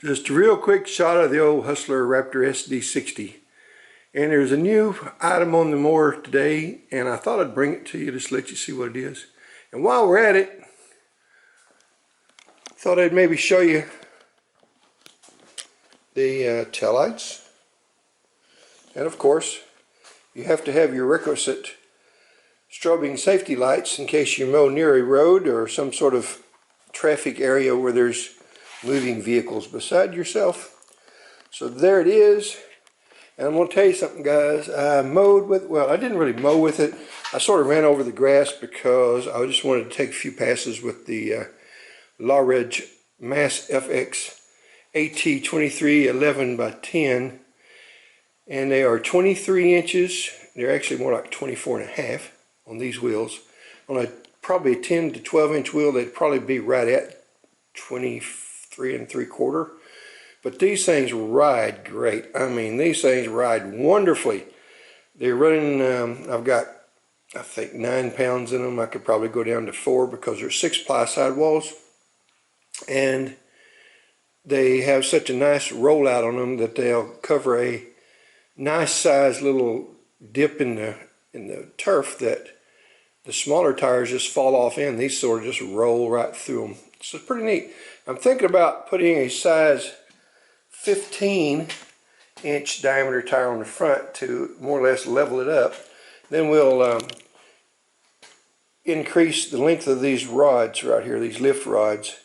Just a real quick shot of the old Hustler Raptor SD60. And there's a new item on the mower today, and I thought I'd bring it to you just to let you see what it is. And while we're at it, I thought I'd maybe show you the taillights. And of course, you have to have your requisite strobing safety lights in case you mow near a road or some sort of traffic area where there's moving vehicles beside yourself. So there it is. And I'm going to tell you something, guys. I mowed with, well, I didn't really mow with it. I sort of ran over the grass because I just wanted to take a few passes with the Lawnmower MAXSGARAJMAHAL AT23 11 by 10. And they are 23 inches. They're actually more like 24 and a half on these wheels. On probably a 10 to 12 inch wheel, they'd probably be right at 23 3/4. But these things ride great. I mean, these things ride wonderfully. They're running, I've got, I think, 9 pounds in them. I could probably go down to 4 because they're 6-ply sidewalls. And they have such a nice rollout on them that they'll cover a nice sized little dip in the turf that the smaller tires just fall off in. These sort of just roll right through them. So it's pretty neat. I'm thinking about putting a size 15-inch diameter tire on the front to more or less level it up. Then we'll increase the length of these rods right here, these lift rods,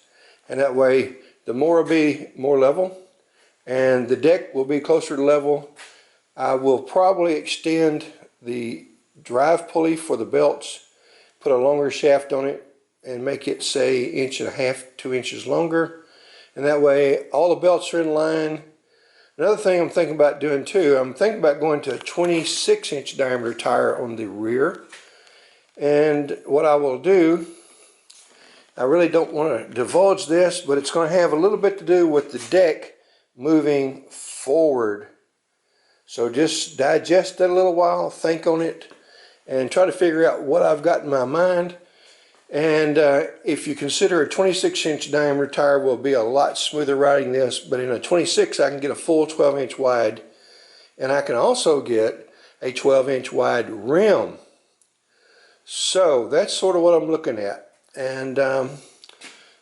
and that way the mower will be more level and the deck will be closer to level. I will probably extend the drive pulley for the belts, put a longer shaft on it, and make it, say, 1.5 inches, 2 inches longer. And that way all the belts are in line. Another thing I'm thinking about doing too, I'm thinking about going to a 26-inch diameter tire on the rear. And what I will do, I really don't want to divulge this, but it's going to have a little bit to do with the deck moving forward. So just digest it a little while, think on it, and try to figure out what I've got in my mind. And if you consider a 26-inch diameter tire will be a lot smoother riding this, but in a 26 I can get a full 12-inch wide, and I can also get a 12-inch wide rim. So that's sort of what I'm looking at. And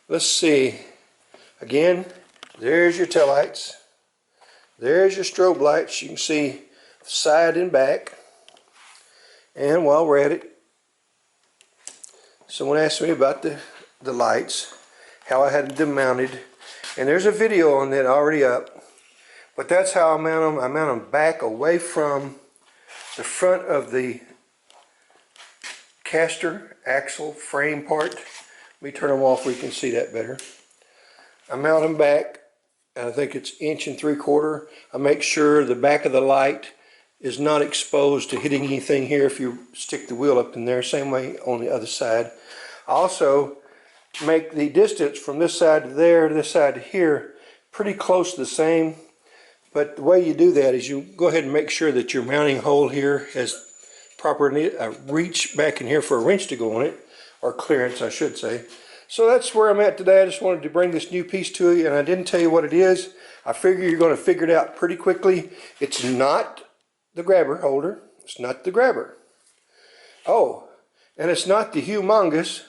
let's see. Again, there's your taillights. There's your strobe lights. You can see side and back. And while we're at it, someone asked me about the lights, how I had them mounted, and there's a video on that already up. But that's how I mount them. I mount them back away from the front of the caster axle frame part. Let me turn them off where you can see that better. I mount them back, and I think it's 1.75 inches. I make sure the back of the light is not exposed to hitting anything here if you stick the wheel up in there. Same way on the other side. I also make the distance from this side to there to this side to here pretty close to the same. But the way you do that is you go ahead and make sure that your mounting hole here has proper reach back in here for a wrench to go on it, or clearance I should say. So that's where I'm at today. I just wanted to bring this new piece to you, and I didn't tell you what it is. I figure you're going to figure it out pretty quickly. It's not the grabber holder. It's not the grabber. Oh, and it's not the humongous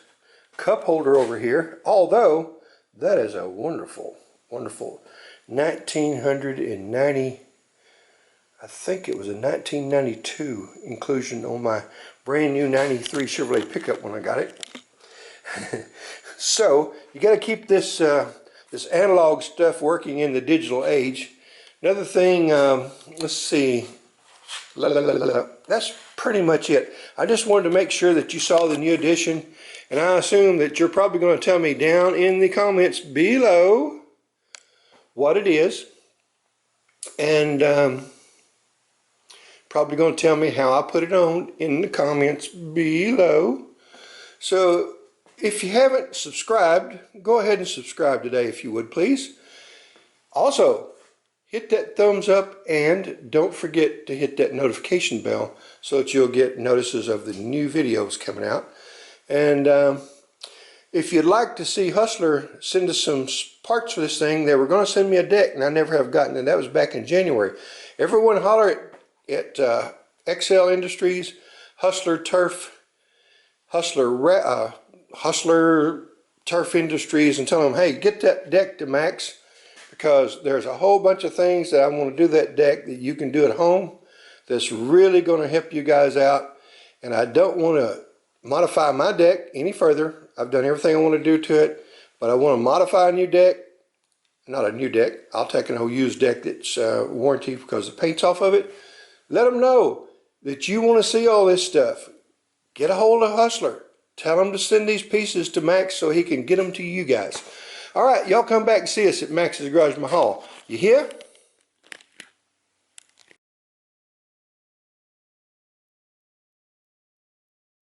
cup holder over here, although that is a wonderful, wonderful 1990, I think it was a 1992 inclusion on my brand new 93 Chevrolet pickup when I got it. So you got to keep this this analog stuff working in the digital age. Another thing, let's see. That's pretty much it. I just wanted to make sure that you saw the new edition, and I assume that you're probably going to tell me down in the comments below what it is, and probably going to tell me how I put it on in the comments below. So if you haven't subscribed, go ahead and subscribe today if you would, please. Also, hit that thumbs up, and don't forget to hit that notification bell so that you'll get notices of the new videos coming out. And if you'd like to see Hustler send us some parts for this thing, they were going to send me a deck, and I never have gotten it. That was back in January. Everyone holler at XL Industries, Hustler Turf, Hustler Turf Industries, and tell them, hey, get that deck to Max, because there's a whole bunch of things that I want to do that deck that you can do at home that's really going to help you guys out. And I don't want to modify my deck any further. I've done everything I want to do to it, but I want to modify a new deck. Not a new deck. I'll take an old used deck that's warranty because the paint's off of it. Let them know that you want to see all this stuff. Get a hold of Hustler. Tell him to send these pieces to Max so he can get them to you guys. All right, y'all come back and see us at Max's Garage Mahal. You hear?